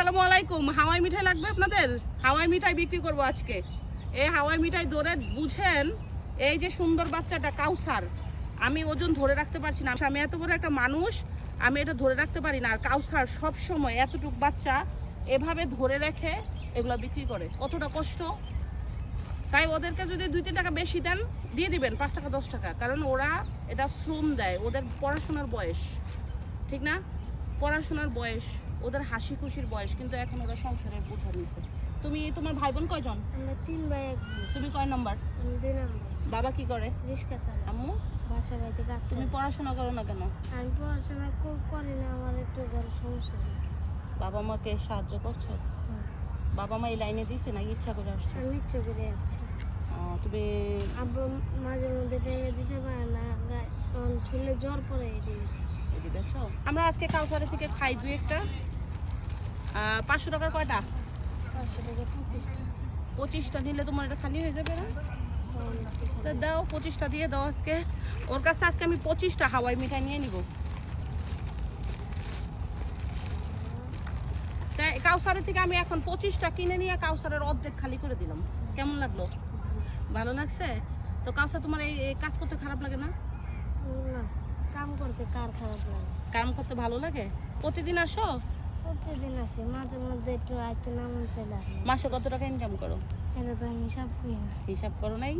আসসালামু আলাইকুম। হাওয়াই মিঠাই লাগবে আপনাদের? হাওয়াই মিঠাই বিক্রি করব আজকে। এই হাওয়াই মিঠাই ধরে বুঝেন, এই যে সুন্দর বাচ্চাটা কাউসার, আমি ওজন ধরে রাখতে পারছি না। আমি এত বড় একটা মানুষ, আমি এটা ধরে রাখতে পারি না। আর কাউসার সব সময় এতটুক বাচ্চা এভাবে ধরে রেখে এগুলো বিক্রি করে, কতটা কষ্ট। তাই ওদেরকে যদি 2-3 টাকা বেশি দেন, দিয়ে দিবেন 5 টাকা 10 টাকা, কারণ ওরা এটা শ্রম দেয়, ওদের পড়াশোনার বয়স, ঠিক না? পড়াশোনার বয়স, ওদের হাসি খুশির বয়স, কিন্তু এখন ওরা সংসারের বোঝা নিচ্ছে। তুমি, তোমার ভাই বোন কয়জন? আমরা 3 ভাই 1 বোন। তুমি কয় নাম্বার? আমি 2 নাম্বার। বাবা কি করে? রিক্সা চালাই। আম্মু? বাসা বাড়িতে কাজ তুমি করি। পড়াশোনা করো না কেন? আমি পড়াশোনা করি না, আমার একটু ঘরে সমস্যা থাকে। বাবা মাকে সাহায্য করছো? বাবা মা এই লাইনে দিয়েছে না ইচ্ছা করে আসছো? আমি ইচ্ছে করে যাচ্ছি। তুমি আব্বু মাঝে মধ্যে টাকা দিতে পারে না, ছেলে জ্বর পড়ে দিয়েছে। দিবেছো? আমরা আজকে কাউসারে থেকে খাই 2-1টা। 500 টাকার কয়টা? 500 টাকা 25টা নিলে তোমার এটা খালি হয়ে যাবে না? তো দাও, 25টা দিয়ে দাও আজকে। ওর কাছ থেকে আজকে আমি 25টা হাওয়াই মিঠাই নিয়ে নিব। তাই কাউসারের থেকে আমি এখন 25টা কিনে নিয়ে কাউসারের অর্ধেক খালি করে দিলাম। কেমন লাগলো? ভালো লাগছে? তো কাউসার, তোমার এই কাজ করতে খারাপ লাগে না? না, কাম করতে কার খারাপ লাগে? কাম করতে ভালো লাগে? প্রতিদিন আসো? প্রতিদিন আসে, মাঝে মধ্যে একটু আইতে না মন চলে আসে। মাসে কত টাকা ইনকাম করো? এটা তো আমি হিসাব করি না। হিসাব করো নাই?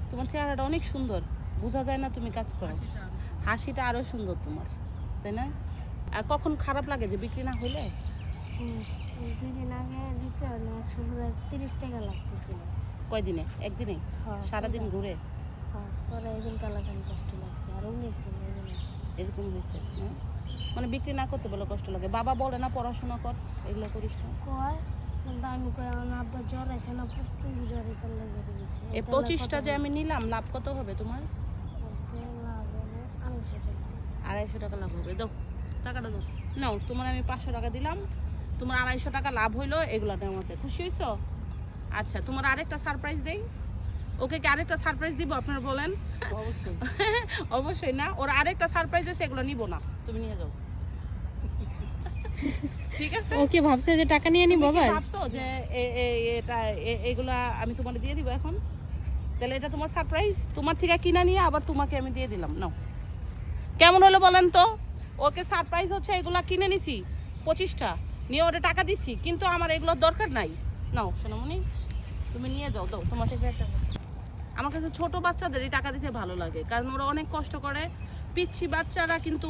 তোমার চেহারাটা অনেক সুন্দর, বোঝা যায় না তুমি কাজ করো। হাসিটা আরো সুন্দর তোমার, তাই না? আর কখন খারাপ লাগে যে বিক্রি না হইলে? 2 দিন আগে দিতে হলে 130 টাকা লাগতেছিল। কয়দিনে? একদিনে? হ্যাঁ, সারাদিন ঘুরে? পরে একদিন তালাকানি কষ্ট লাগছে, আর অনেক দিন এরকম হয়েছে? মানে বিক্রি না করতে বলে কষ্ট লাগে? বাবা বলে না পড়াশোনা কর, এগুলো করিস না? কয়, কিন্তু আমি কই আমার আব্বা জ্বর আছে না, পুষ্টি জ্বর এটা লেগে দিয়েছে। এই 25টা যে আমি নিলাম, লাভ কত হবে তোমার? 250 টাকা লাভ হবে। দাও টাকাটা, দাও। নাও, তোমার আমি 500 টাকা দিলাম, তোমার 250 টাকা লাভ হইলো। এগুলো নেওয়াতে খুশি হয়েছো? আচ্ছা, তোমার আরেকটা সারপ্রাইজ দেই। ওকে কি আরেকটা সারপ্রাইজ দিব আপনারা বলেন? অবশ্যই। অবশ্যই না, ওর আরেকটা সারপ্রাইজ আছে, এগুলো নিব না, তুমি নিয়ে যাও। ঠিক আছে? ওকে ভাবছে যে টাকা নিয়ে নিব আবার? ভাবছো যে এটা এগুলা আমি তোমাকে দিয়ে দিব এখন? তাহলে এটা তোমার সারপ্রাইজ, তোমার থেকে কিনা নিয়ে আবার তোমাকে আমি দিয়ে দিলাম। নাও, কেমন হলো বলেন তো? ওকে সারপ্রাইজ হচ্ছে এগুলা কিনে নিছি 25টা, নিয়ে ওরে টাকা দিছি, কিন্তু আমার এগুলোর দরকার নাই। নাও সোনামণি, তুমি নিয়ে যাও। দাও তোমার থেকে। আমার কাছে ছোট বাচ্চাদেরই টাকা দিতে ভালো লাগে, কারণ ওরা অনেক কষ্ট করে। পিচ্ছি বাচ্চারা কিন্তু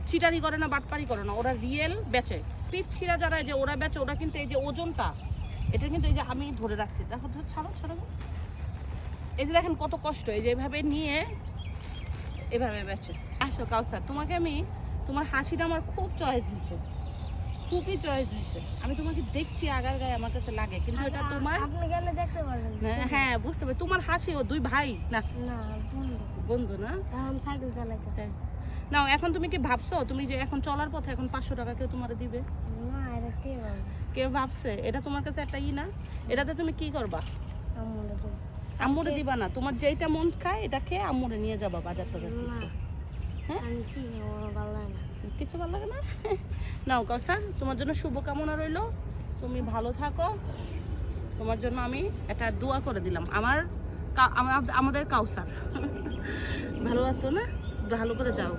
চিটারি করে না, বাটপারি করে না, ওরা রিয়েল বেচে। পিচ্ছিরা যারা যে ওরা বেচে, ওরা কিন্তু এই যে ওজনটা, এটা কিন্তু এই যে আমি ধরে রাখছি, দেখো, ছাড়ো ছাড়ো, এই যে দেখেন কত কষ্ট, এই যে এভাবে নিয়ে এভাবে বেচে। আসো কাউসার, তোমাকে আমি, তোমার হাসিটা আমার খুব চয়েস হয়েছে, খুবই চয়েস হয়েছে। আমি তোমাকে দেখছি আগার গায়ে, আমার কাছে লাগে, কিন্তু এটা তোমার। আপনি গেলে দেখতে পারবেন। হ্যাঁ, বুঝতে পারি। তোমার হাসি, ও 2 ভাই না? না, বন্ধু। বন্ধু না? এখন সাইকেল চালাইতেছে। নাও, এখন তুমি কি ভাবছো তুমি যে এখন চলার পথে এখন 500 টাকা কেউ তোমার দিবে? না, এটা কে বলে? কেউ ভাবছে? এটা তোমার কাছে একটা না, এটাতে তুমি কি করবা? আম্মুরে দেব। আম্মুরে দিবা না? তোমার যেইটা মন খায় এটা খেয়ে আম্মুরে নিয়ে যাবা বাজার টাজার কিছু। না, হ্যাঁ, আমি কি আমার ভালো লাগে না। কিছু ভালো লাগে না? নাও কাউসার, তোমার জন্য শুভকামনা রইলো, তুমি ভালো থাকো। তোমার জন্য আমি একটা দোয়া করে দিলাম। আমাদের কাউসার ভালো আছো না? ভালো করে যাও।